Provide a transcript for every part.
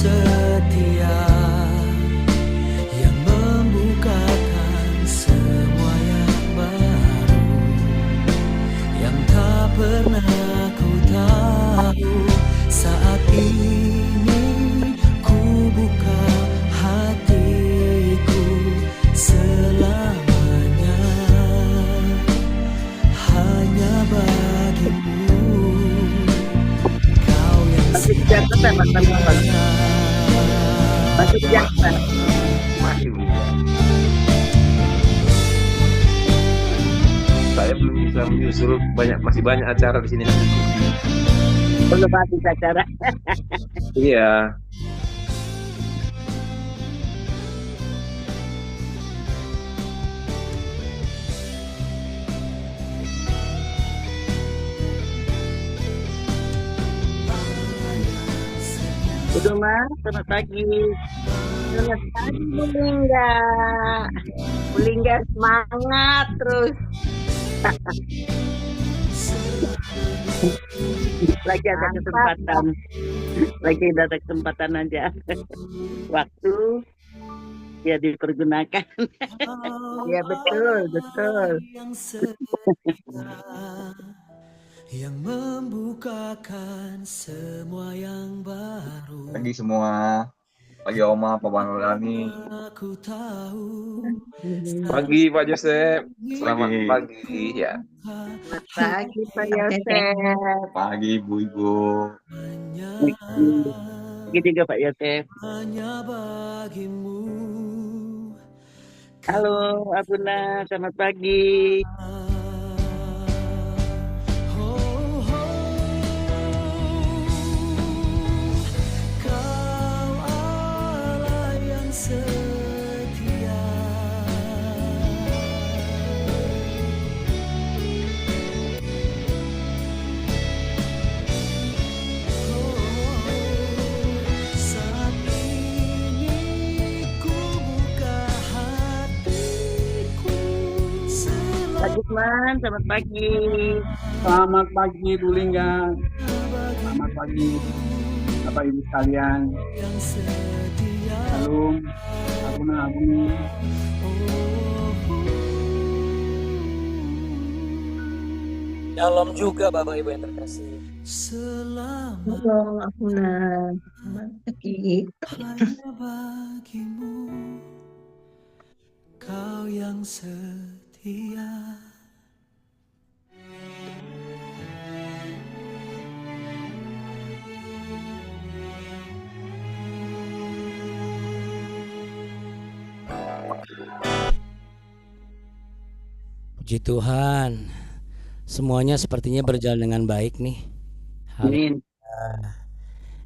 setia yang membukakan semua yang baru, yang tak pernah ku tahu. Saat ini ku buka hatiku selamanya hanya bagimu, kau yang Masih di Jakarta, Mas Samuel. Masih di Jakarta. Masih bisa. Saya belum bisa menyusul, masih banyak acara di sini. Belum habis acara. Iya. Udah Mas, selamat pagi. Selamat pagi Bu Lingga. Bu Lingga semangat terus. Lagi ada kesempatan. Lagi ada kesempatan aja. Waktu ya dipergunakan. Ya betul. yang setia yang membukakan semua yang baru. Pagi semua, pagi Oma, Pak Banolani. Aku tahu. Pagi Pak Joseph, selamat Pagi. pagi ya. Selamat pagi Pak Yosef. Pagi Ibu-Ibu. Pagi juga Pak Yosef. Hanya bagimu. Halo Abuna, selamat pagi. Kau Allah yang setia, saat ini ku buka hatiku. Pak Gusman, selamat pagi. Selamat pagi Bu Lingga. Selamat pagi Bapak Ibu sekalian. Yang setia. Shalom. Abuna. Shalom juga Bapak Ibu yang terkasih. Selamat Halo, Abuna. Selamat pagi. hanya bagimu, kau yang setia. Puji Tuhan, semuanya sepertinya berjalan dengan baik nih. Amin.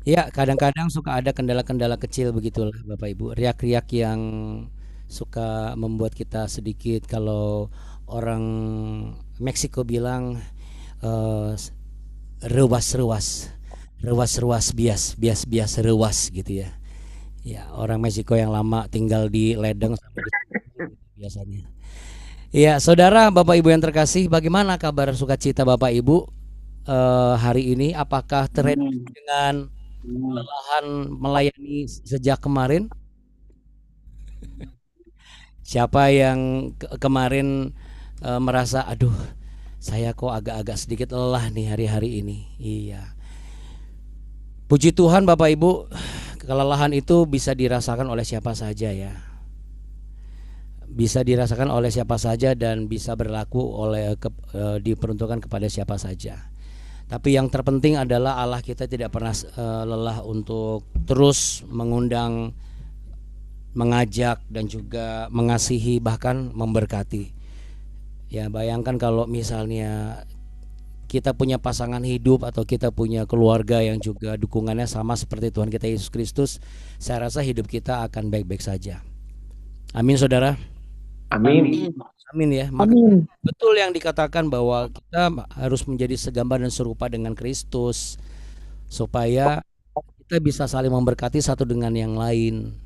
Ya, kadang-kadang suka ada kendala-kendala kecil begitulah Bapak Ibu. Riak-riak yang suka membuat kita sedikit, kalau orang Meksiko bilang ruas-ruas, bias ruas gitu ya. Ya, orang Meksiko yang lama tinggal di ledeng sampai di biasanya. Ya, saudara, Bapak Ibu yang terkasih, bagaimana kabar sukacita Bapak Ibu hari ini? Apakah terhitung dengan kelelahan melayani sejak kemarin? Siapa yang kemarin merasa, aduh, saya kok agak-agak sedikit lelah nih hari-hari ini? Iya. Puji Tuhan Bapak Ibu, kelelahan itu bisa dirasakan oleh siapa saja ya. Bisa dirasakan oleh siapa saja dan bisa berlaku diperuntukkan kepada siapa saja. Tapi yang terpenting adalah Allah kita tidak pernah lelah untuk terus mengundang, mengajak dan juga mengasihi, bahkan memberkati. Ya, bayangkan kalau misalnya kita punya pasangan hidup atau kita punya keluarga yang juga dukungannya sama seperti Tuhan kita Yesus Kristus, saya rasa hidup kita akan baik-baik saja. Amin saudara. Amin. Amin ya. Maka betul yang dikatakan bahwa kita harus menjadi segambar dan serupa dengan Kristus supaya kita bisa saling memberkati satu dengan yang lain.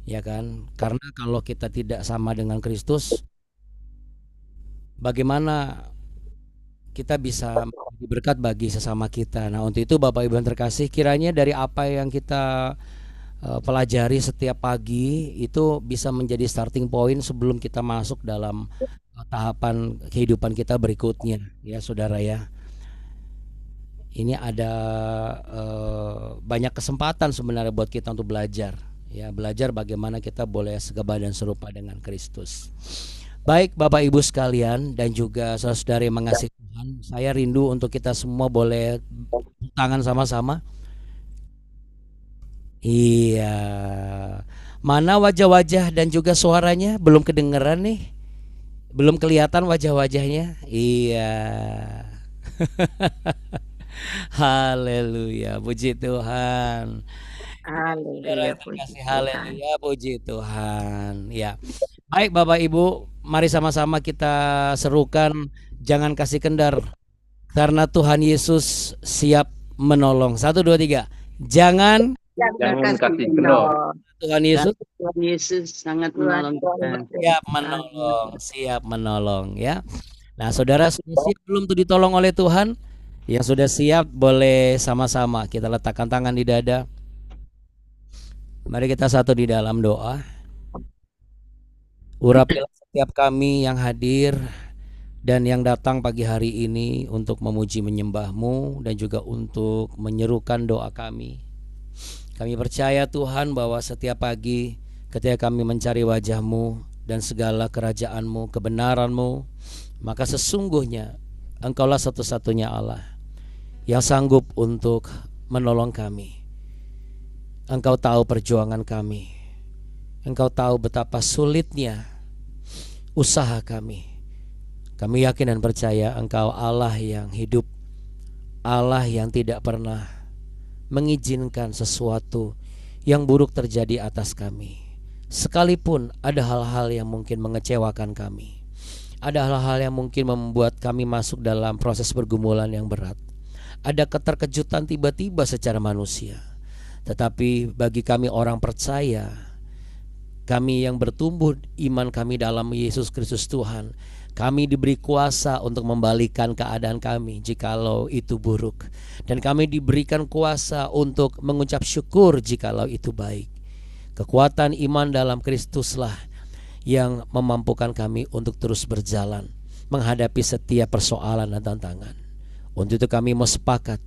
Ya kan? Karena kalau kita tidak sama dengan Kristus, bagaimana kita bisa menjadi berkat bagi sesama kita. Nah, untuk itu Bapak Ibu yang terkasih, kiranya dari apa yang kita pelajari setiap pagi itu bisa menjadi starting point sebelum kita masuk dalam tahapan kehidupan kita berikutnya, ya saudara ya. Ini ada banyak kesempatan sebenarnya buat kita untuk belajar, ya, belajar bagaimana kita boleh segabah dan serupa dengan Kristus. Baik Bapak Ibu sekalian dan juga saudara-saudari yang mengasihi Tuhan, saya rindu untuk kita semua boleh tangan sama-sama. Iya. Mana wajah-wajah dan juga suaranya? Belum kedengeran nih. Belum kelihatan wajah-wajahnya. Iya. Haleluya, puji Tuhan. Saudara Haleluya, yang puji terkasih, Tuhan. haleluya, puji Tuhan. Ya. Baik Bapak Ibu, mari sama-sama kita serukan jangan kasih kendar karena Tuhan Yesus siap menolong. 1 2 3. Jangan Jangan kasih kendor. Tuhan Yesus Tuhan Yesus sangat menolong kita. siap menolong, siap menolong ya. Nah, saudara sudah siap belum tuh ditolong oleh Tuhan? Yang sudah siap boleh sama-sama kita letakkan tangan di dada. Mari kita satu di dalam doa. Urapilah setiap kami yang hadir dan yang datang pagi hari ini untuk memuji menyembah-Mu dan juga untuk menyerukan doa kami. Kami percaya Tuhan bahwa setiap pagi ketika kami mencari wajah-Mu dan segala kerajaan-Mu, kebenaran-Mu, maka sesungguhnya Engkaulah satu-satunya Allah yang sanggup untuk menolong kami. Engkau tahu perjuangan kami. Engkau tahu betapa sulitnya usaha kami. Kami yakin dan percaya Engkau Allah yang hidup, Allah yang tidak pernah mengizinkan sesuatu yang buruk terjadi atas kami. Sekalipun ada hal-hal yang mungkin mengecewakan kami, ada hal-hal yang mungkin membuat kami masuk dalam proses pergumulan yang berat, ada keterkejutan tiba-tiba secara manusia. Tetapi bagi kami orang percaya, kami yang bertumbuh iman kami dalam Yesus Kristus Tuhan, kami diberi kuasa untuk membalikan keadaan kami jikalau itu buruk, dan kami diberikan kuasa untuk mengucap syukur jikalau itu baik. Kekuatan iman dalam Kristuslah yang memampukan kami untuk terus berjalan menghadapi setiap persoalan dan tantangan. Untuk itu kami mau sepakat,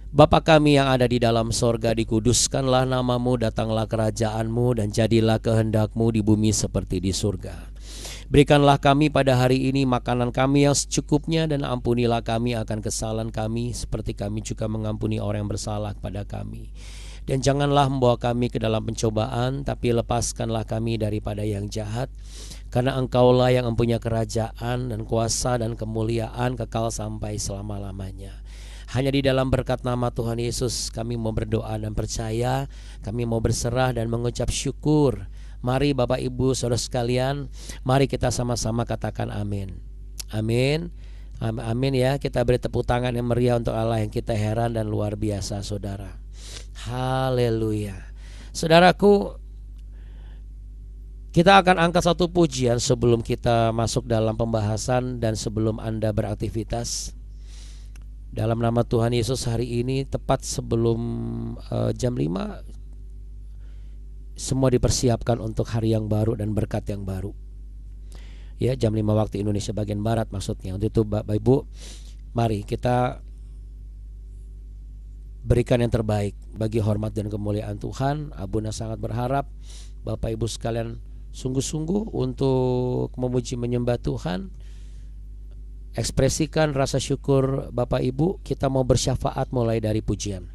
Bapa kami yang ada di dalam sorga, dikuduskanlah namamu, datanglah kerajaanmu, dan jadilah kehendakmu di bumi seperti di surga. Berikanlah kami pada hari ini makanan kami yang secukupnya, dan ampunilah kami akan kesalahan kami seperti kami juga mengampuni orang yang bersalah kepada kami. Dan janganlah membawa kami ke dalam pencobaan, tapi lepaskanlah kami daripada yang jahat, karena Engkaulah yang mempunyai kerajaan dan kuasa dan kemuliaan kekal sampai selama-lamanya. Hanya di dalam berkat nama Tuhan Yesus kami mau berdoa dan percaya, kami mau berserah dan mengucap syukur. Mari Bapak Ibu Saudara sekalian, mari kita sama-sama katakan amin. Amin. Amin ya, kita beri tepuk tangan yang meriah untuk Allah yang kita heran dan luar biasa saudara. Haleluya. Saudaraku, kita akan angkat satu pujian sebelum kita masuk dalam pembahasan dan sebelum Anda beraktivitas. Dalam nama Tuhan Yesus hari ini tepat sebelum jam 5 semua dipersiapkan untuk hari yang baru dan berkat yang baru. Ya, jam 5 waktu Indonesia bagian barat maksudnya. Untuk itu Bapak Ibu, mari kita berikan yang terbaik bagi hormat dan kemuliaan Tuhan. Abuna sangat berharap Bapak Ibu sekalian sungguh-sungguh untuk memuji menyembah Tuhan. Ekspresikan rasa syukur Bapak Ibu. Kita mau bersyafaat mulai dari pujian.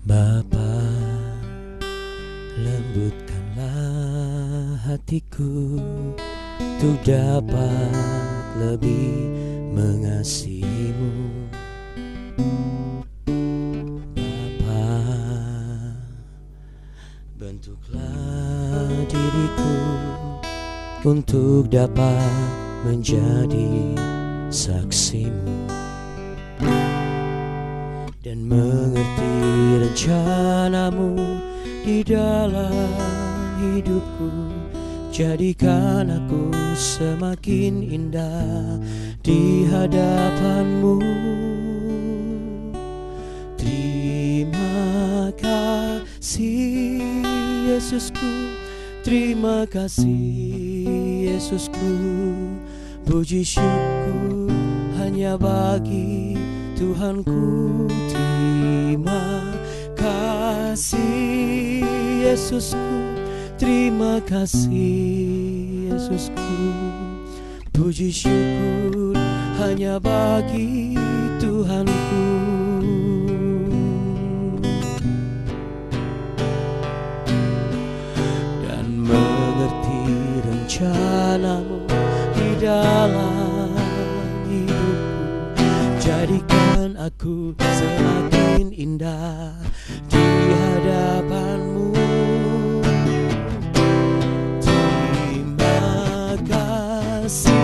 Bapa, lembutkanlah hatiku untuk dapat lebih mengasihimu. Bapa, diriku untuk dapat menjadi saksimu dan mengerti rencanamu di dalam hidupku. Jadikan aku semakin indah di hadapanmu. Terima kasih Yesusku, terima kasih Yesusku. Puji syukur hanya bagi Tuhanku. Terima kasih Yesusku, terima kasih Yesusku. Puji syukur hanya bagi Tuhanku. Dan mengerti rencanamu di dalam hidupku. Jadikan aku semakin indah di hadapanmu. Terima kasih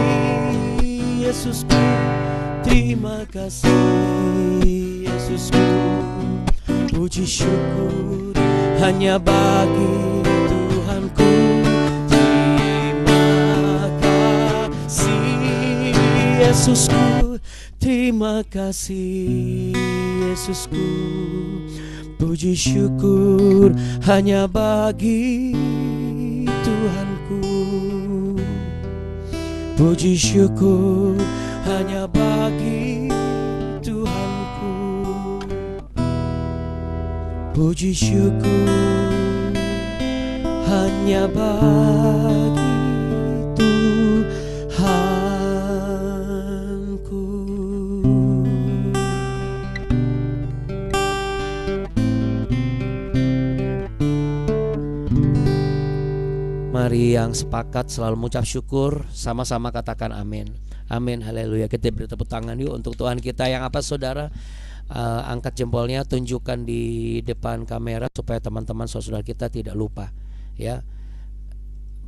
Yesusku, terima kasih Yesusku. Puji syukur hanya bagi Tuhanku. Terima kasih Yesusku, terima kasih Yesusku. Puji syukur hanya bagi Tuhanku. Puji syukur hanya bagi Tuhanku. Puji syukur hanya bagi Tuhanku. Mari yang sepakat selalu mengucap syukur, sama-sama katakan amin. Amin, haleluya. Kita beri tepuk tangan yuk untuk Tuhan kita. Yang apa saudara? Angkat jempolnya, tunjukkan di depan kamera supaya teman-teman saudara kita tidak lupa. Ya,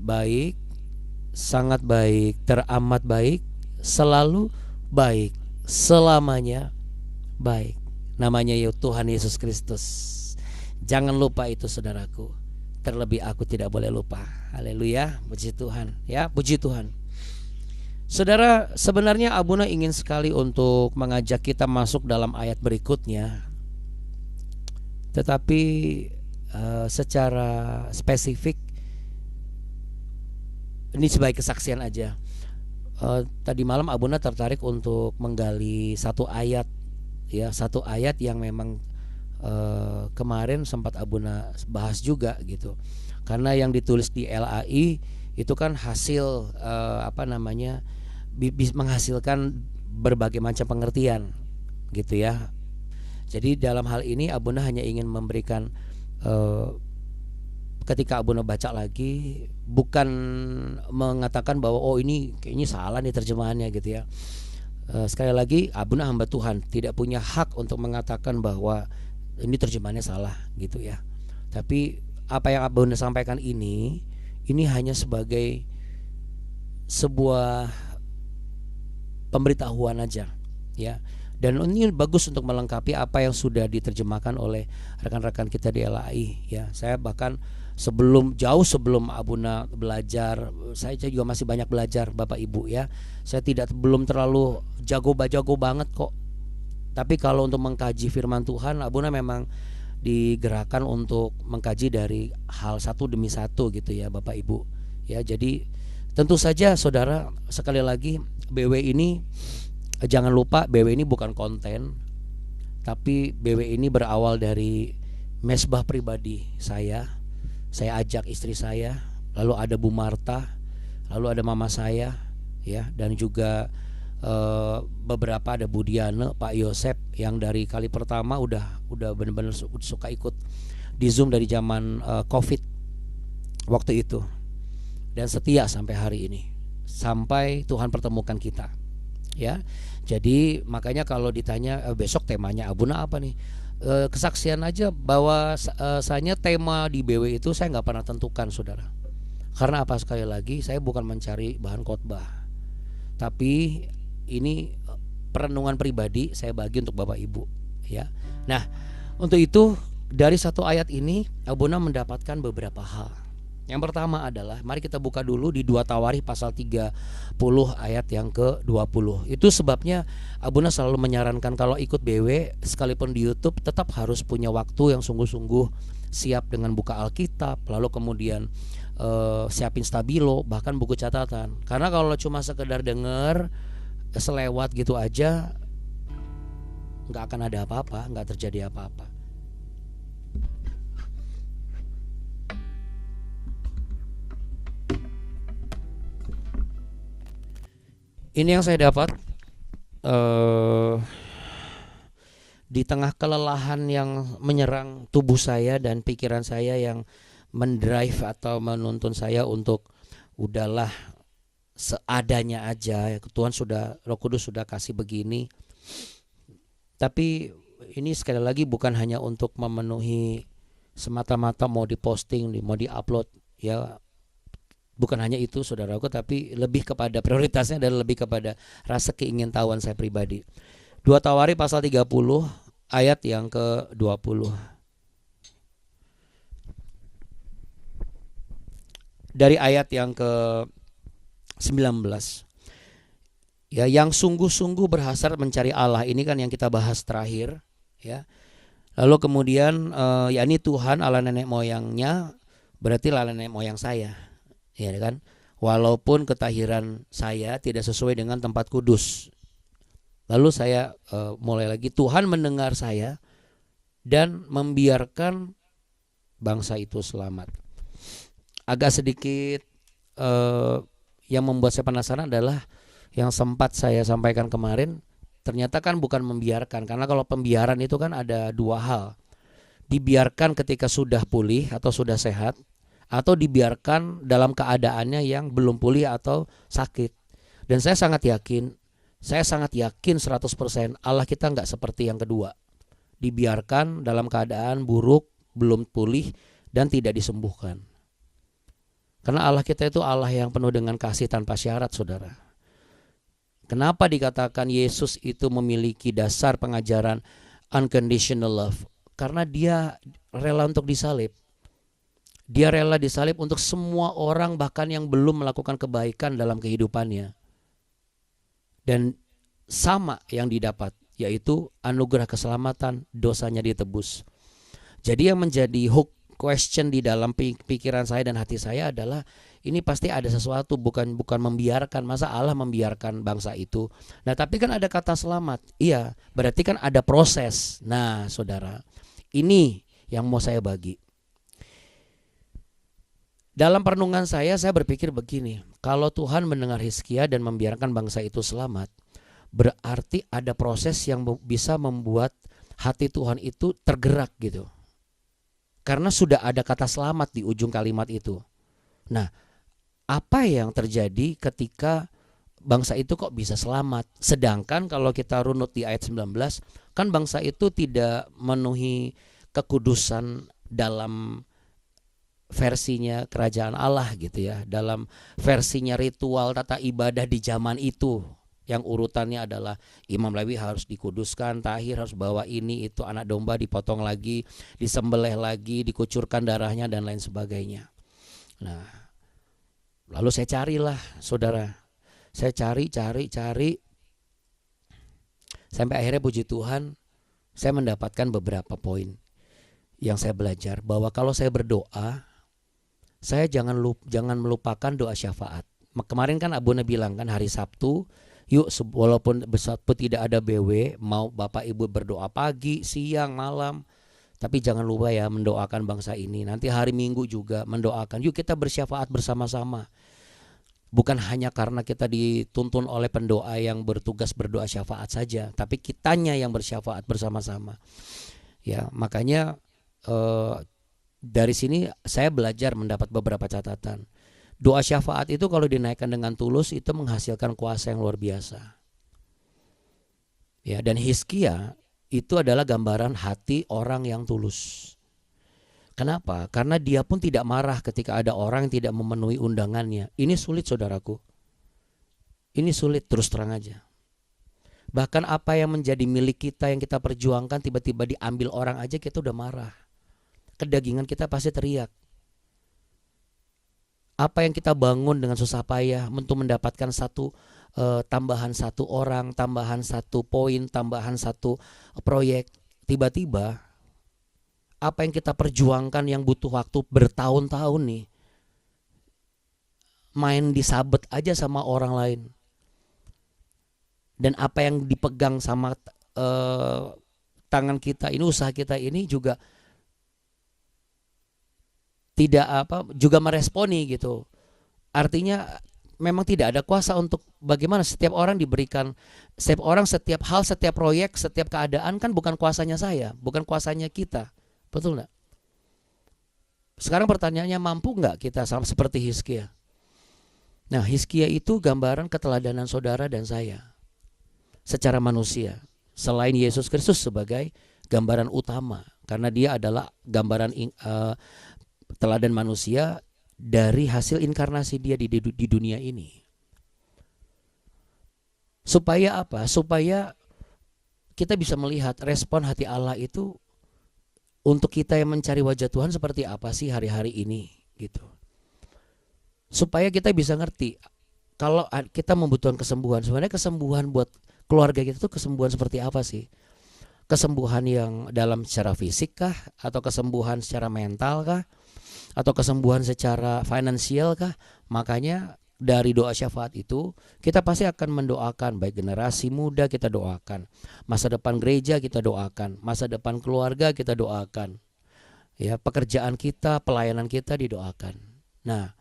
baik, sangat baik, teramat baik, selalu baik, selamanya baik. Namanya ya Tuhan Yesus Kristus. Jangan lupa itu saudaraku. Terlebih aku tidak boleh lupa. Haleluya, puji Tuhan. Ya, puji Tuhan. Saudara, sebenarnya Abuna ingin sekali untuk mengajak kita masuk dalam ayat berikutnya. Tetapi secara spesifik ini sebagai kesaksian aja. Tadi malam Abuna tertarik untuk menggali satu ayat, ya, satu ayat yang memang kemarin sempat Abuna bahas juga gitu. Karena yang ditulis di LAI itu kan hasil menghasilkan berbagai macam pengertian gitu ya. Jadi dalam hal ini Abuna hanya ingin memberikan ketika Abuna baca lagi, bukan mengatakan bahwa oh ini kayaknya salah nih terjemahannya gitu ya. Sekali lagi, Abuna hamba Tuhan, tidak punya hak untuk mengatakan bahwa ini terjemahannya salah gitu ya. Tapi apa yang Abuna sampaikan ini hanya sebagai sebuah pemberitahuan aja ya. Dan ini bagus untuk melengkapi apa yang sudah diterjemahkan oleh rekan-rekan kita di LAI ya. Saya bahkan jauh sebelum Abuna belajar, saya juga masih banyak belajar Bapak Ibu ya. Saya belum terlalu jago banget kok. Tapi kalau untuk mengkaji firman Tuhan, Abuna memang digerakkan untuk mengkaji dari hal satu demi satu gitu ya Bapak Ibu ya. Jadi tentu saja saudara, sekali lagi BW ini jangan lupa, BW ini bukan konten, tapi BW ini berawal dari mesbah pribadi saya ajak istri saya, lalu ada Bu Marta, lalu ada mama saya ya, dan juga beberapa ada Bu Diana, Pak Yosep yang dari kali pertama udah benar-benar suka ikut di Zoom dari zaman Covid waktu itu, dan setia sampai hari ini, sampai Tuhan pertemukan kita ya. Jadi makanya kalau ditanya besok temanya Abuna apa nih, kesaksian aja bahwa saya tema di BW itu saya nggak pernah tentukan saudara. Karena apa, sekali lagi saya bukan mencari bahan khotbah, tapi ini perenungan pribadi saya bagi untuk Bapak Ibu ya. Nah, untuk itu dari satu ayat ini Abuna mendapatkan beberapa hal. Yang pertama adalah mari kita buka dulu di 2 Tawarikh pasal 30 ayat yang ke-20. Itu sebabnya Abuna selalu menyarankan kalau ikut BW sekalipun di YouTube tetap harus punya waktu yang sungguh-sungguh, siap dengan buka Alkitab, lalu kemudian siapin stabilo, bahkan buku catatan. Karena kalau cuma sekedar denger selewat gitu aja, nggak akan ada apa-apa, nggak terjadi apa-apa. Ini yang saya dapat di tengah kelelahan yang menyerang tubuh saya dan pikiran saya yang mendrive atau menuntun saya untuk udahlah seadanya aja. Tuhan sudah, Roh Kudus sudah kasih begini. Tapi ini sekali lagi bukan hanya untuk memenuhi semata-mata mau diposting, mau diupload ya. Bukan hanya itu saudaraku, tapi lebih kepada prioritasnya adalah lebih kepada rasa keingintahuan saya pribadi. 2 Tawarikh pasal 30 ayat yang ke-20. Dari ayat yang ke-19. Ya, yang sungguh-sungguh berhasrat mencari Allah, ini kan yang kita bahas terakhir ya. Lalu kemudian yakni Tuhan Allah nenek moyangnya, berarti Allah nenek moyang saya. Ya kan, walaupun ketahiran saya tidak sesuai dengan tempat kudus. Lalu saya mulai lagi, Tuhan mendengar saya dan membiarkan bangsa itu selamat. Agak sedikit yang membuat saya penasaran adalah yang sempat saya sampaikan kemarin, ternyata kan bukan membiarkan. Karena kalau pembiaran itu kan ada dua hal. Dibiarkan ketika sudah pulih atau sudah sehat, atau dibiarkan dalam keadaannya yang belum pulih atau sakit. Dan saya sangat yakin 100% Allah kita nggak seperti yang kedua. Dibiarkan dalam keadaan buruk, belum pulih, dan tidak disembuhkan. Karena Allah kita itu Allah yang penuh dengan kasih tanpa syarat, saudara. Kenapa dikatakan Yesus itu memiliki dasar pengajaran unconditional love? Karena dia rela untuk disalib. Dia rela disalib untuk semua orang, bahkan yang belum melakukan kebaikan dalam kehidupannya. Dan sama yang didapat, yaitu anugerah keselamatan, dosanya ditebus. Jadi yang menjadi hook question di dalam pikiran saya dan hati saya adalah ini pasti ada sesuatu, bukan membiarkan. Masa Allah membiarkan bangsa itu? Nah, tapi kan ada kata selamat. Iya, berarti kan ada proses. Nah, saudara, ini yang mau saya bagi. Dalam perenungan saya berpikir begini, kalau Tuhan mendengar Hizkia dan membiarkan bangsa itu selamat, berarti ada proses yang bisa membuat hati Tuhan itu tergerak gitu. Karena sudah ada kata selamat di ujung kalimat itu. Nah, apa yang terjadi ketika bangsa itu kok bisa selamat? Sedangkan kalau kita runut di ayat 19, kan bangsa itu tidak memenuhi kekudusan dalam versinya kerajaan Allah gitu ya, dalam versinya ritual tata ibadah di zaman itu, yang urutannya adalah Imam Lewi harus dikuduskan, tahir harus bawa ini itu, anak domba dipotong lagi, disembelih lagi, dikucurkan darahnya dan lain sebagainya. Nah, lalu saya carilah saudara, saya cari sampai akhirnya puji Tuhan saya mendapatkan beberapa poin yang saya belajar, bahwa kalau saya berdoa, saya jangan melupakan doa syafaat. Kemarin kan Abuna bilang kan hari Sabtu, yuk walaupun Sabtu tidak ada BW, mau Bapak Ibu berdoa pagi, siang, malam, tapi jangan lupa ya mendoakan bangsa ini. Nanti hari Minggu juga mendoakan. Yuk kita bersyafaat bersama-sama. Bukan hanya karena kita dituntun oleh pendoa yang bertugas berdoa syafaat saja, tapi kitanya yang bersyafaat bersama-sama. Ya, makanya dari sini saya belajar mendapat beberapa catatan. Doa syafaat itu kalau dinaikkan dengan tulus itu menghasilkan kuasa yang luar biasa. Ya, dan Hizkia itu adalah gambaran hati orang yang tulus. Kenapa? Karena dia pun tidak marah ketika ada orang yang tidak memenuhi undangannya. Ini sulit saudaraku. Ini sulit, terus terang aja. Bahkan apa yang menjadi milik kita yang kita perjuangkan tiba-tiba diambil orang aja kita udah marah. Kedagingan kita pasti teriak. Apa yang kita bangun dengan susah payah untuk mendapatkan tambahan satu orang, tambahan satu poin, tambahan satu proyek, tiba-tiba apa yang kita perjuangkan yang butuh waktu bertahun-tahun nih, main disabet aja sama orang lain. Dan apa yang dipegang sama tangan kita ini, usaha kita ini juga tidak juga meresponi gitu. Artinya memang tidak ada kuasa untuk bagaimana setiap orang diberikan, setiap orang, setiap hal, setiap proyek, setiap keadaan kan bukan kuasanya saya, bukan kuasanya kita. Betul nggak? Sekarang pertanyaannya, mampu nggak kita sama seperti Hizkia? Nah, Hizkia itu gambaran keteladanan saudara dan saya secara manusia. Selain Yesus Kristus sebagai gambaran utama, karena dia adalah gambaran teladan manusia dari hasil inkarnasi dia di dunia ini. Supaya apa? Supaya kita bisa melihat respon hati Allah itu untuk kita yang mencari wajah Tuhan seperti apa sih hari-hari ini gitu. Supaya kita bisa ngerti kalau kita membutuhkan kesembuhan, sebenarnya kesembuhan buat keluarga kita itu kesembuhan seperti apa sih? Kesembuhan yang dalam secara fisik kah? Atau kesembuhan secara mental kah? Atau kesembuhan secara finansial kah? Makanya dari doa syafaat itu kita pasti akan mendoakan, baik generasi muda kita doakan, masa depan gereja kita doakan, masa depan keluarga kita doakan, ya, pekerjaan kita, pelayanan kita didoakan. Nah,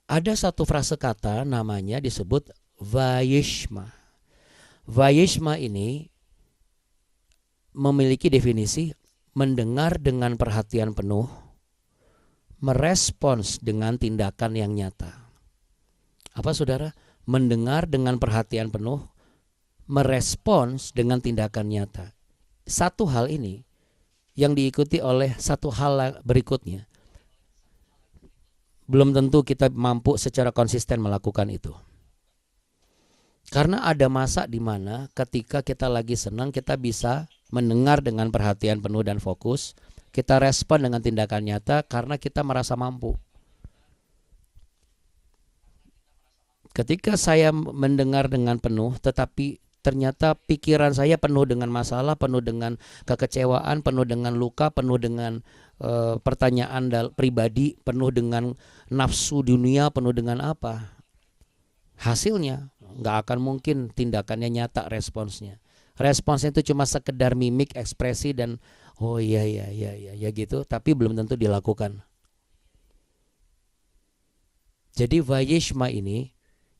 ada satu frase kata namanya disebut vayishma. Vayishma ini memiliki definisi mendengar dengan perhatian penuh, merespons dengan tindakan yang nyata. Apa saudara? Mendengar dengan perhatian penuh, merespons dengan tindakan nyata. Satu hal ini yang diikuti oleh satu hal berikutnya. Belum tentu kita mampu secara konsisten melakukan itu. Karena ada masa di mana ketika kita lagi senang kita bisa mendengar dengan perhatian penuh dan fokus. Kita respon dengan tindakan nyata karena kita merasa mampu. Ketika saya mendengar dengan penuh tetapi ternyata pikiran saya penuh dengan masalah, penuh dengan kekecewaan, penuh dengan luka, penuh dengan pertanyaan pribadi, penuh dengan nafsu dunia, penuh dengan apa? Hasilnya nggak akan mungkin tindakannya nyata responsnya. Responsnya itu cuma sekedar mimik, ekspresi dan oh iya gitu, tapi belum tentu dilakukan. Jadi vayishma ini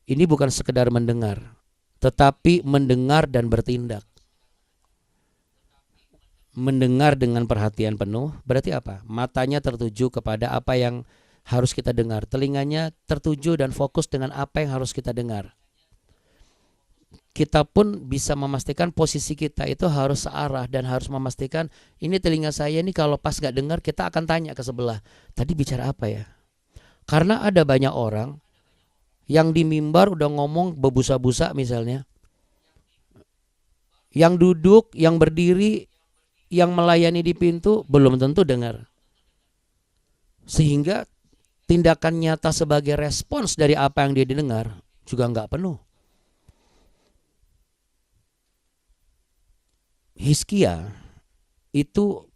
bukan sekedar mendengar, tetapi mendengar dan bertindak. Mendengar dengan perhatian penuh berarti apa? Matanya tertuju kepada apa yang harus kita dengar, telinganya tertuju dan fokus dengan apa yang harus kita dengar. Kita pun bisa memastikan posisi kita itu harus searah dan harus memastikan ini telinga saya ini kalau pas gak dengar kita akan tanya ke sebelah, tadi bicara apa ya? Karena ada banyak orang yang di mimbar udah ngomong bebusa-busa misalnya, yang duduk, yang berdiri, yang melayani di pintu belum tentu dengar. Sehingga tindakan nyata sebagai respons dari apa yang dia didengar juga gak penuh. Hizkia itu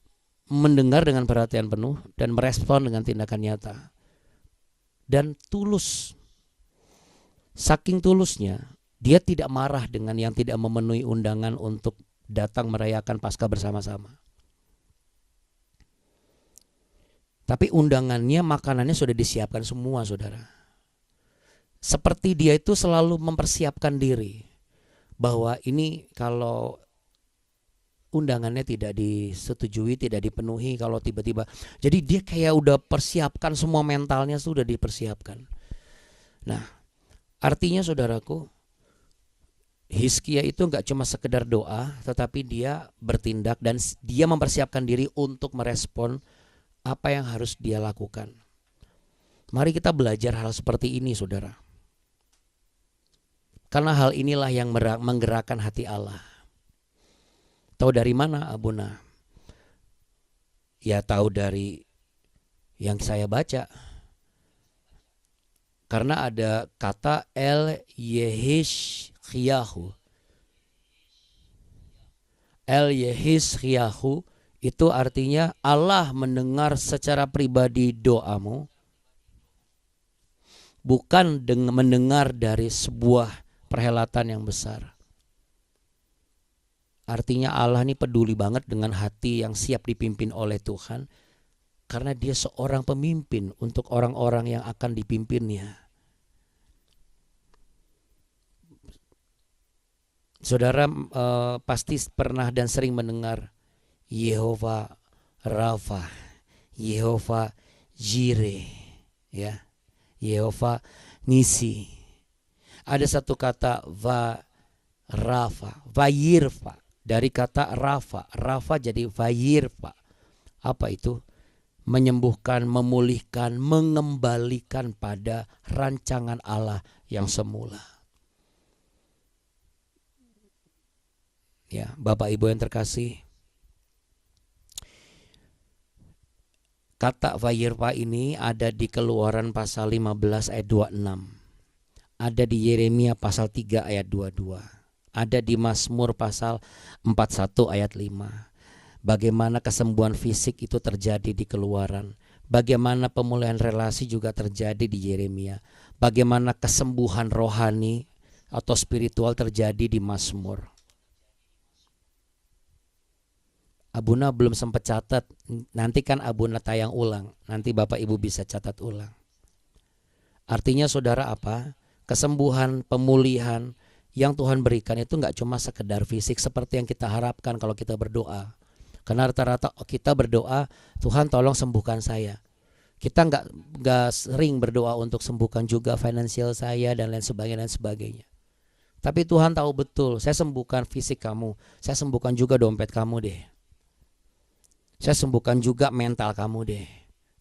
mendengar dengan perhatian penuh dan merespon dengan tindakan nyata dan tulus. Saking tulusnya dia tidak marah dengan yang tidak memenuhi undangan untuk datang merayakan Paskah bersama-sama. Tapi undangannya, makanannya sudah disiapkan semua, saudara. Seperti dia itu selalu mempersiapkan diri bahwa ini kalau undangannya tidak disetujui, tidak dipenuhi, kalau tiba-tiba. Jadi dia kayak udah persiapkan semua, mentalnya sudah dipersiapkan. Nah, artinya saudaraku, Hizkia itu nggak cuma sekedar doa, tetapi dia bertindak dan dia mempersiapkan diri untuk merespon apa yang harus dia lakukan. Mari kita belajar hal seperti ini, saudara. Karena hal inilah yang menggerakkan hati Allah. Tahu dari mana, Abuna? Ya tahu dari yang saya baca. Karena ada kata El-Yehizkiyahu. El-Yehizkiyahu itu artinya Allah mendengar secara pribadi doamu. Bukan mendengar dari sebuah perhelatan yang besar. Artinya Allah ini peduli banget dengan hati yang siap dipimpin oleh Tuhan. Karena dia seorang pemimpin untuk orang-orang yang akan dipimpinnya. Saudara pasti pernah dan sering mendengar Yehova Rafa, Yehova Jireh, ya, Yehova Nisi. Ada satu kata Vayirfa, dari kata Rafa. Rafa jadi Vayirfa. Apa itu? Menyembuhkan, memulihkan, mengembalikan pada rancangan Allah yang semula. Ya, Bapak Ibu yang terkasih, kata Vayirfa ini ada di Keluaran pasal 15 ayat 26. Ada di Yeremia pasal 3 ayat 22. Ada di Mazmur pasal 41 ayat 5. Bagaimana kesembuhan fisik itu terjadi di Keluaran. Bagaimana pemulihan relasi juga terjadi di Yeremia. Bagaimana kesembuhan rohani atau spiritual terjadi di Mazmur. Abuna belum sempat catat, nanti kan Abuna tayang ulang, nanti Bapak Ibu bisa catat ulang. Artinya saudara apa? Kesembuhan, pemulihan yang Tuhan berikan itu nggak cuma sekedar fisik seperti yang kita harapkan kalau kita berdoa. Karena rata-rata kita berdoa, Tuhan tolong sembuhkan saya. Kita nggak sering berdoa untuk sembuhkan juga finansial saya dan lain sebagainya. Tapi Tuhan tahu betul, saya sembuhkan fisik kamu, saya sembuhkan juga dompet kamu deh. Saya sembuhkan juga mental kamu deh.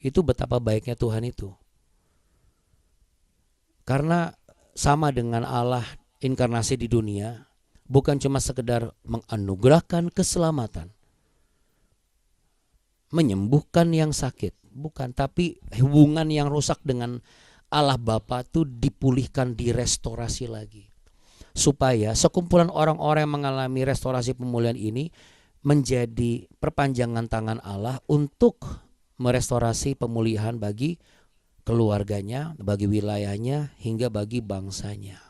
Itu betapa baiknya Tuhan itu. Karena sama dengan Allah inkarnasi di dunia, bukan cuma sekedar menganugerahkan keselamatan, menyembuhkan yang sakit, bukan, tapi hubungan yang rusak dengan Allah Bapa itu dipulihkan, direstorasi lagi. Supaya sekumpulan orang-orang yang mengalami restorasi pemulihan ini menjadi perpanjangan tangan Allah untuk merestorasi pemulihan bagi keluarganya, bagi wilayahnya, hingga bagi bangsanya.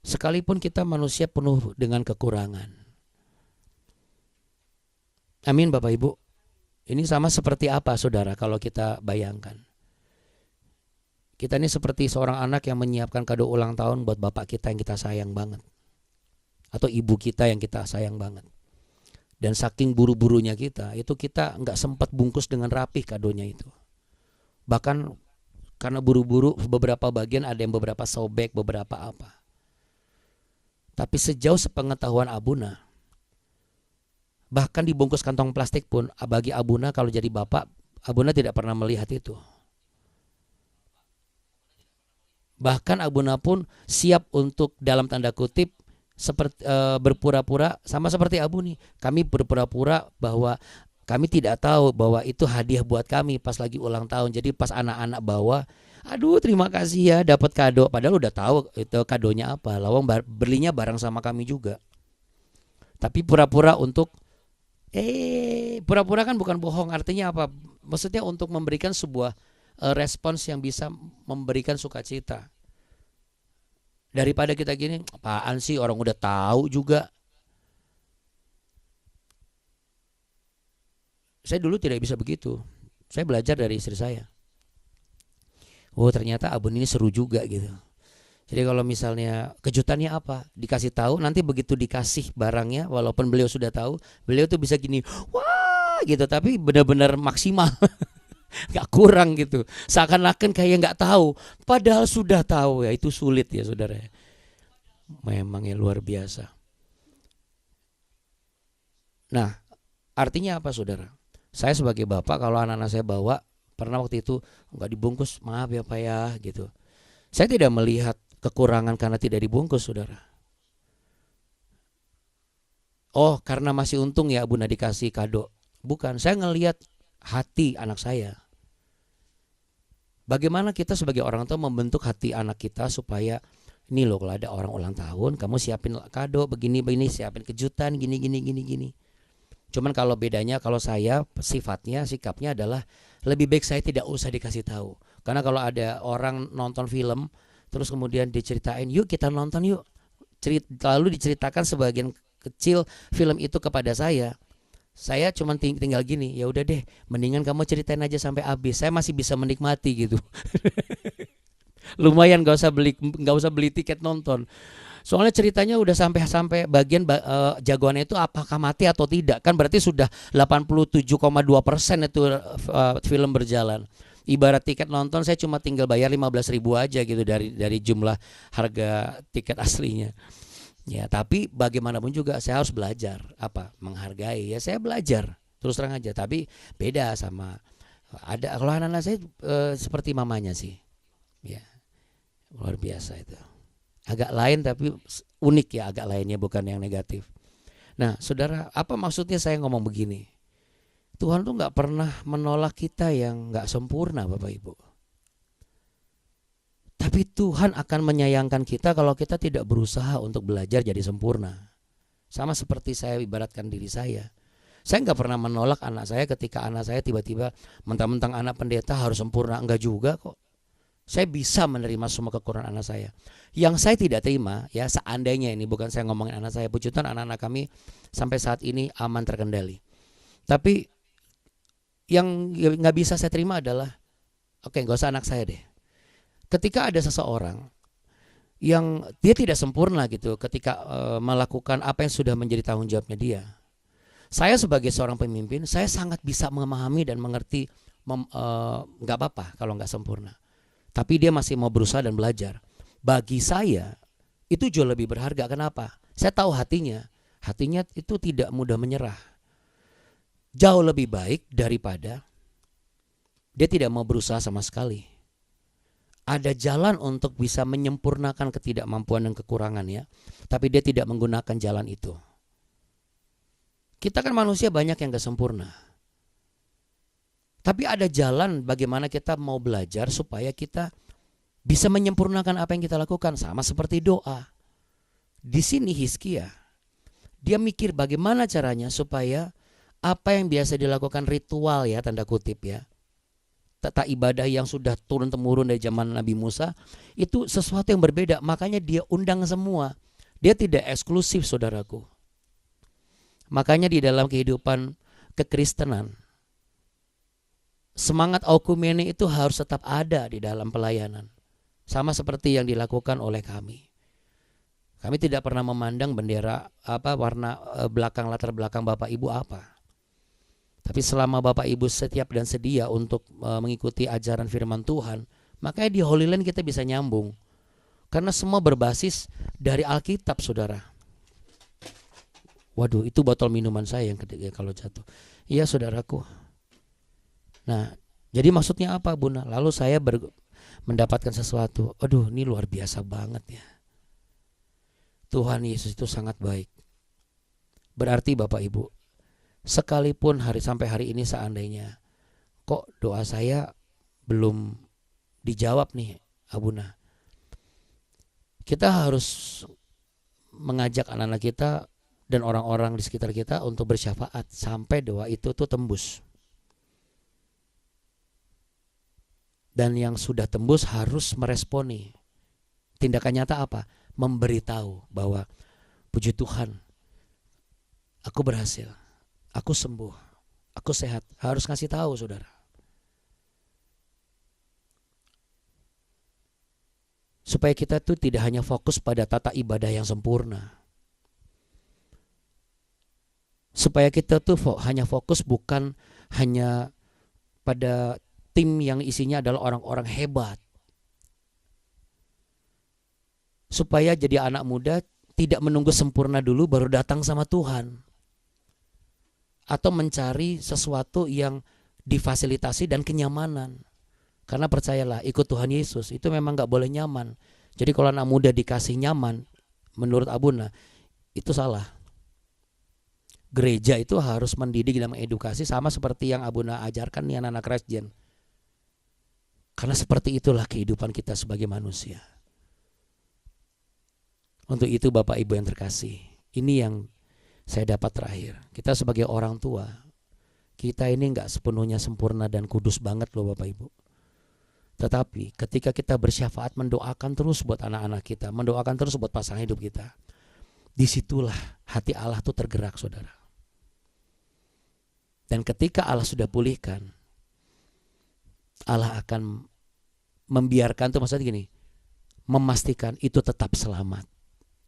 Sekalipun kita manusia penuh dengan kekurangan. Amin Bapak Ibu. Ini sama seperti apa saudara kalau kita bayangkan. Kita ini seperti seorang anak yang menyiapkan kado ulang tahun buat bapak kita yang kita sayang banget. Atau ibu kita yang kita sayang banget. Dan saking buru-burunya kita, itu kita nggak sempat bungkus dengan rapih kadonya itu. Bahkan karena buru-buru beberapa bagian ada yang beberapa sobek, beberapa apa. Tapi sejauh sepengetahuan Abuna, bahkan dibungkus kantong plastik pun bagi Abuna kalau jadi bapak, Abuna tidak pernah melihat itu. Bahkan Abuna pun siap untuk dalam tanda kutip seperti berpura-pura sama seperti Abu nih. Kami berpura-pura bahwa kami tidak tahu bahwa itu hadiah buat kami pas lagi ulang tahun. Jadi pas anak-anak bawa, aduh terima kasih ya dapat kado. Padahal udah tahu itu kadonya apa. Lawang belinya bareng sama kami juga. Tapi pura-pura untuk pura-pura kan bukan bohong. Artinya apa? Maksudnya untuk memberikan sebuah respons yang bisa memberikan sukacita. Daripada kita gini, apaan sih orang udah tahu juga. Saya dulu tidak bisa begitu. Saya belajar dari istri saya. Oh ternyata Abun ini seru juga gitu. Jadi kalau misalnya kejutannya apa, dikasih tahu, nanti begitu dikasih barangnya, walaupun beliau sudah tahu, beliau tuh bisa gini, wah gitu, tapi benar-benar maksimal. Gak kurang gitu. Seakan-akan kayak gak tahu, padahal sudah tahu. Ya itu sulit ya saudara. memangnya luar biasa. Nah, artinya apa saudara? Saya sebagai bapak kalau anak-anak saya bawa, pernah waktu itu nggak dibungkus, maaf ya Pak ya gitu. Saya tidak melihat kekurangan karena tidak dibungkus saudara. Oh karena masih untung ya Bunda dikasih kado. Bukan, saya ngelihat hati anak saya. Bagaimana kita sebagai orang tua membentuk hati anak kita supaya ini loh kalau ada orang ulang tahun kamu siapin kado begini, siapin kejutan gini. Cuman kalau bedanya kalau saya sikapnya adalah lebih baik saya tidak usah dikasih tahu. Karena kalau ada orang nonton film terus kemudian diceritain yuk kita nonton yuk. Lalu diceritakan sebagian kecil film itu kepada saya cuma tinggal gini, ya udah deh, mendingan kamu ceritain aja sampai habis. Saya masih bisa menikmati gitu. Lumayan nggak usah beli tiket nonton. Soalnya ceritanya udah sampai bagian jagoannya itu apakah mati atau tidak. Kan berarti sudah 87,2% itu film berjalan. Ibarat tiket nonton saya cuma tinggal bayar 15.000 aja gitu dari jumlah harga tiket aslinya. Ya, tapi bagaimanapun juga saya harus belajar menghargai. Ya saya belajar terus terang aja. Tapi beda sama kalau anak-anak saya seperti mamanya sih. Ya, luar biasa itu. Agak lain tapi unik ya, agak lainnya bukan yang negatif. Nah, saudara, apa maksudnya saya ngomong begini? Tuhan tuh nggak pernah menolak kita yang nggak sempurna, Bapak Ibu. Tapi Tuhan akan menyayangkan kita kalau kita tidak berusaha untuk belajar jadi sempurna. Sama seperti saya ibaratkan diri saya. Saya nggak pernah menolak anak saya ketika anak saya tiba-tiba mentang-mentang anak pendeta harus sempurna. Enggak juga kok. Saya bisa menerima semua kekurangan anak saya. Yang saya tidak terima ya seandainya ini bukan saya ngomongin anak saya. Puji Tuhan anak-anak kami sampai saat ini aman terkendali. Tapi yang nggak bisa saya terima adalah nggak usah anak saya deh. Ketika ada seseorang yang dia tidak sempurna gitu ketika melakukan apa yang sudah menjadi tanggung jawabnya dia. Saya sebagai seorang pemimpin, saya sangat bisa memahami dan mengerti nggak apa-apa kalau nggak sempurna. Tapi dia masih mau berusaha dan belajar. Bagi saya itu jauh lebih berharga. Kenapa? Saya tahu hatinya. Hatinya itu tidak mudah menyerah. Jauh lebih baik daripada dia tidak mau berusaha sama sekali. Ada jalan untuk bisa menyempurnakan ketidakmampuan dan kekurangannya, tapi dia tidak menggunakan jalan itu. Kita kan manusia banyak yang gak sempurna. Tapi ada jalan bagaimana kita mau belajar supaya kita bisa menyempurnakan apa yang kita lakukan. Sama seperti doa. Di sini Hizkia, dia mikir bagaimana caranya supaya apa yang biasa dilakukan ritual ya, tanda kutip ya, tata ibadah yang sudah turun-temurun dari zaman Nabi Musa itu sesuatu yang berbeda. Makanya dia undang semua. Dia tidak eksklusif saudaraku. Makanya di dalam kehidupan kekristenan semangat okumene itu harus tetap ada di dalam pelayanan. Sama seperti yang dilakukan oleh kami. Kami tidak pernah memandang bendera warna latar belakang Bapak Ibu apa. Tapi selama Bapak Ibu setiap dan sedia untuk mengikuti ajaran firman Tuhan, makanya di Holy Land kita bisa nyambung. Karena semua berbasis dari Alkitab, saudara. Waduh, itu botol minuman saya yang ketiga kalau jatuh. Iya, saudaraku. Nah, jadi maksudnya apa, Bunda? Lalu saya mendapatkan sesuatu. Aduh, ini luar biasa banget ya. Tuhan Yesus itu sangat baik. Berarti Bapak Ibu, sekalipun sampai hari ini seandainya kok doa saya belum dijawab nih Abuna, kita harus mengajak anak-anak kita dan orang-orang di sekitar kita untuk bersyafaat sampai doa itu tuh tembus. Dan yang sudah tembus harus meresponi. Tindakan nyata apa? Memberitahu bahwa puji Tuhan, aku berhasil. Aku sembuh, aku sehat. Harus ngasih tahu saudara. Supaya kita tuh tidak hanya fokus pada tata ibadah yang sempurna. Supaya kita tuh hanya fokus bukan hanya pada tim yang isinya adalah orang-orang hebat. supaya jadi anak muda tidak menunggu sempurna dulu baru datang sama Tuhan. Atau mencari sesuatu yang difasilitasi dan kenyamanan. Karena percayalah, ikut Tuhan Yesus itu memang gak boleh nyaman. Jadi kalau anak muda dikasih nyaman, menurut Abuna, itu salah. Gereja itu harus mendidik dan mengedukasi, sama seperti yang Abuna ajarkan nih anak-anak Resjen. Karena seperti itulah kehidupan kita sebagai manusia. Untuk itu Bapak Ibu yang terkasih, ini yang saya dapat terakhir. Kita sebagai orang tua, kita ini gak sepenuhnya sempurna dan kudus banget loh Bapak Ibu. Tetapi ketika kita bersyafaat, mendoakan terus buat anak-anak kita, mendoakan terus buat pasangan hidup kita, disitulah hati Allah tuh tergerak saudara. Dan ketika Allah sudah pulihkan, Allah akan membiarkan tuh, maksudnya gini, memastikan itu tetap selamat.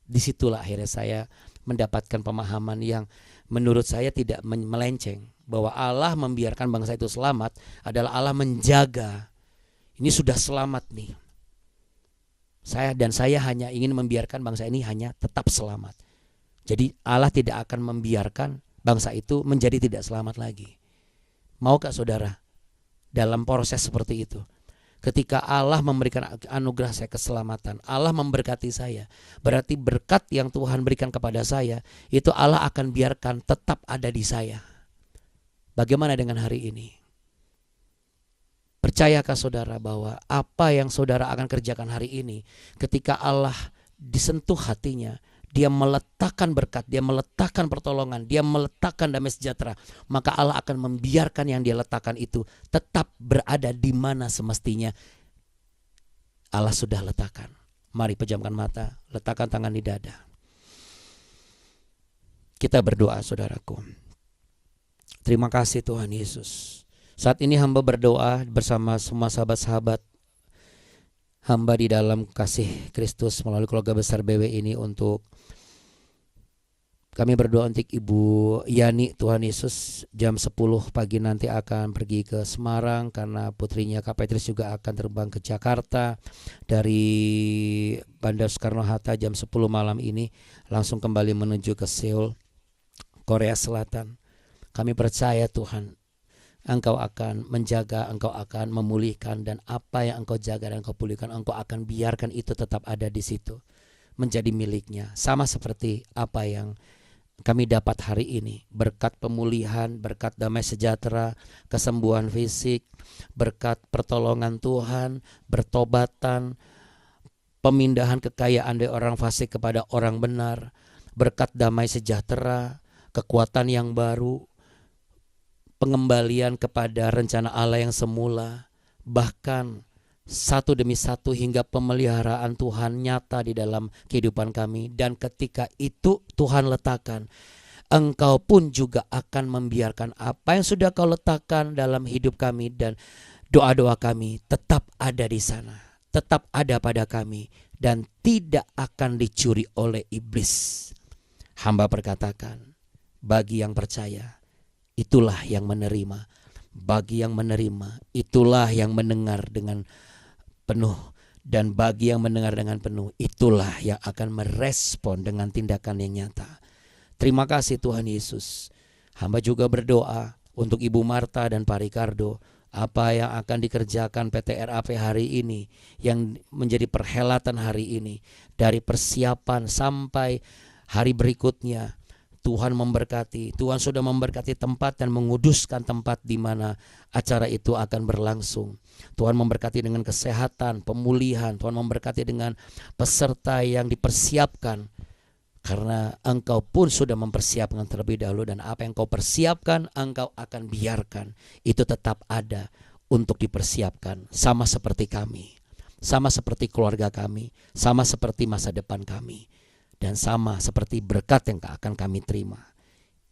Disitulah akhirnya saya mendapatkan pemahaman yang menurut saya tidak melenceng, bahwa Allah membiarkan bangsa itu selamat adalah Allah menjaga. Ini sudah selamat nih. Saya hanya ingin membiarkan bangsa ini hanya tetap selamat. Jadi Allah tidak akan membiarkan bangsa itu menjadi tidak selamat lagi. Maukah saudara dalam proses seperti itu? Ketika Allah memberikan anugerah saya keselamatan, Allah memberkati saya, berarti berkat yang Tuhan berikan kepada saya, itu Allah akan biarkan tetap ada di saya. Bagaimana dengan hari ini? Percayakah saudara bahwa apa yang saudara akan kerjakan hari ini, ketika Allah disentuh hatinya, Dia meletakkan berkat, Dia meletakkan pertolongan, Dia meletakkan damai sejahtera, maka Allah akan membiarkan yang Dia letakkan itu tetap berada di mana semestinya Allah sudah letakkan. Mari pejamkan mata, letakkan tangan di dada. Kita berdoa saudaraku. Terima kasih Tuhan Yesus. Saat ini hamba berdoa bersama semua sahabat-sahabat hamba di dalam kasih Kristus melalui keluarga besar BW ini, untuk kami berdoa untuk Ibu Yani. Tuhan Yesus jam 10 pagi nanti akan pergi ke Semarang karena putrinya Kak Petris juga akan terbang ke Jakarta. Dari Bandar Soekarno-Hatta jam 10 malam ini langsung kembali menuju ke Seoul, Korea Selatan. Kami percaya Tuhan, Engkau akan menjaga, Engkau akan memulihkan, dan apa yang Engkau jaga dan Engkau pulihkan, Engkau akan biarkan itu tetap ada di situ, menjadi miliknya. Sama seperti apa yang kami dapat hari ini, berkat pemulihan, berkat damai sejahtera, kesembuhan fisik, berkat pertolongan Tuhan, bertobatan, pemindahan kekayaan dari orang fasik kepada orang benar, berkat damai sejahtera, kekuatan yang baru, pengembalian kepada rencana Allah yang semula, bahkan satu demi satu hingga pemeliharaan Tuhan nyata di dalam kehidupan kami. Dan ketika itu Tuhan letakkan, Engkau pun juga akan membiarkan apa yang sudah Kau letakkan dalam hidup kami, dan doa-doa kami tetap ada di sana, tetap ada pada kami, dan tidak akan dicuri oleh iblis. Hamba perkatakan, bagi yang percaya, itulah yang menerima. Bagi yang menerima, itulah yang mendengar dengan penuh. Dan bagi yang mendengar dengan penuh, itulah yang akan merespon dengan tindakan yang nyata. Terima kasih Tuhan Yesus. Hamba juga berdoa untuk Ibu Marta dan Pak Ricardo. Apa yang akan dikerjakan PT RAP hari ini, yang menjadi perhelatan hari ini, dari persiapan sampai hari berikutnya, Tuhan memberkati. Tuhan sudah memberkati tempat dan menguduskan tempat di mana acara itu akan berlangsung. Tuhan memberkati dengan kesehatan, pemulihan. Tuhan memberkati dengan peserta yang dipersiapkan, karena Engkau pun sudah mempersiapkan terlebih dahulu. Dan apa yang Kau persiapkan, Engkau akan biarkan itu tetap ada untuk dipersiapkan. Sama seperti kami, sama seperti keluarga kami, sama seperti masa depan kami, dan sama seperti berkat yang akan kami terima.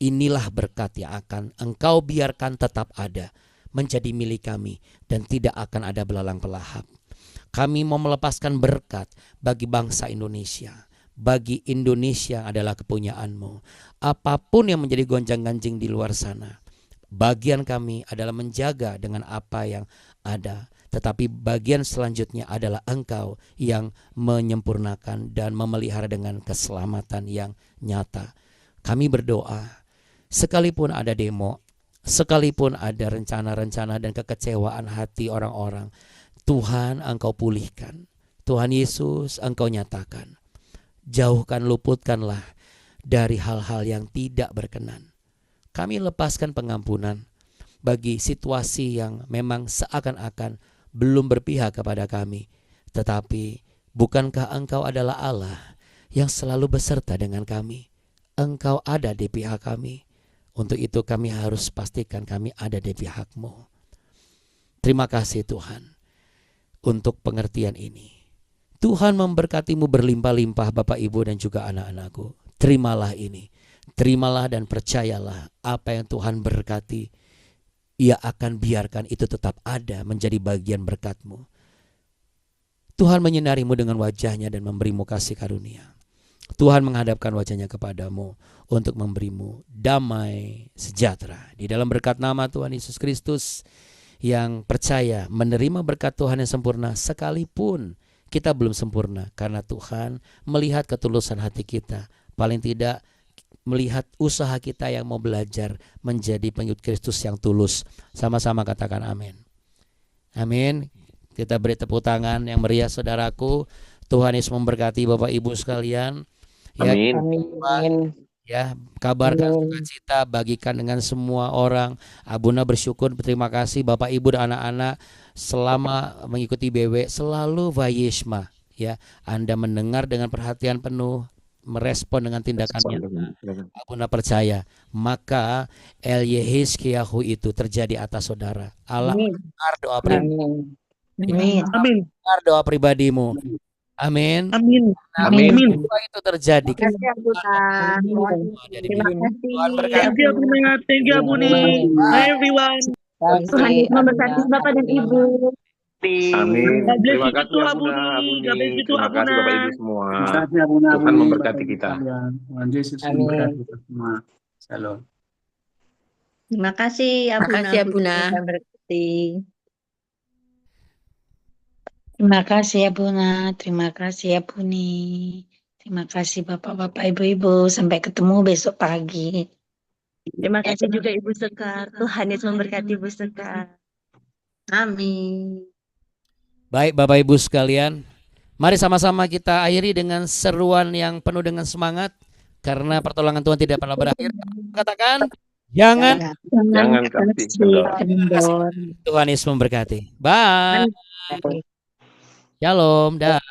Inilah berkat yang akan Engkau biarkan tetap ada, menjadi milik kami, dan tidak akan ada belalang pelahap. Kami mau melepaskan berkat bagi bangsa Indonesia. Bagi Indonesia adalah kepunyaan-Mu. Apapun yang menjadi gonjang-ganjing di luar sana, bagian kami adalah menjaga dengan apa yang ada. tetapi bagian selanjutnya adalah Engkau yang menyempurnakan dan memelihara dengan keselamatan yang nyata. Kami berdoa, sekalipun ada demo, sekalipun ada rencana-rencana dan kekecewaan hati orang-orang, Tuhan Engkau pulihkan. Tuhan Yesus Engkau nyatakan. Jauhkan, luputkanlah dari hal-hal yang tidak berkenan. Kami lepaskan pengampunan bagi situasi yang memang seakan-akan belum berpihak kepada kami. Tetapi bukankah Engkau adalah Allah yang selalu beserta dengan kami? Engkau ada di pihak kami. Untuk itu kami harus pastikan kami ada di pihak-Mu. Terima kasih Tuhan untuk pengertian ini. Tuhan memberkati-Mu berlimpah-limpah Bapak Ibu dan juga anak-anakku. Terimalah ini. Terimalah dan percayalah apa yang Tuhan berkati. Ia akan biarkan itu tetap ada menjadi bagian berkat-Mu. Tuhan menyinari-Mu dengan wajahnya dan memberi-Mu kasih karunia. Tuhan menghadapkan wajahnya kepadamu untuk memberi-Mu damai sejahtera. Di dalam berkat nama Tuhan Yesus Kristus, yang percaya menerima berkat Tuhan yang sempurna sekalipun kita belum sempurna, karena Tuhan melihat ketulusan hati kita. Paling tidak melihat usaha kita yang mau belajar menjadi pengikut Kristus yang tulus. Sama-sama katakan amin. Amin. Kita beri tepuk tangan yang meriah saudaraku. Tuhan Yesus memberkati Bapak Ibu sekalian. Amin. Ya, kabarkan sukacita, bagikan dengan semua orang. Abuna bersyukur, berterima kasih Bapak Ibu dan anak-anak selama mengikuti BW selalu vayeshma. Ya, Anda mendengar dengan perhatian penuh, merespon dengan tindakannya. Abuna percaya, maka El Yehizkiyahu itu terjadi atas saudara. Allah mendengar doa pribadi. Mendengar doa pribadimu. Amin. Amin. Amin. Semua itu terjadi. Terima kasih Abuna. Terima kasih. Tuhan berkati. Thank you Abuna. Thank you Abuni. Bye everyone. Tuhan memberkati Bapak dan Ibu. Amin. God bless Terima you kasih too, Abuna, Abuni. Abuni. God bless you too, Terima kasih Abuna. Bapak Ibu semua. Terima kasih Abuna. Tuhan Abuni, memberkati Bapak Ibu kita. sekalian. Tuhan Yesus memberkati kita semua. Shalom. Terima kasih Abuna. Terima kasih, Abuna. Tuhan berkati. Terima kasih ya Buna, terima kasih ya Buni, terima kasih Bapak-Bapak, Ibu-Ibu. Sampai ketemu besok pagi. Terima kasih juga Ibu Sekar. Tuhan Yesus memberkati Ibu Sekar. Amin. Baik Bapak Ibu sekalian, mari sama-sama kita akhiri dengan seruan yang penuh dengan semangat, karena pertolongan Tuhan tidak pernah berakhir. Katakan, jangan kasih kendor. Tuhan Yesus memberkati. Bye. Shalom, dah.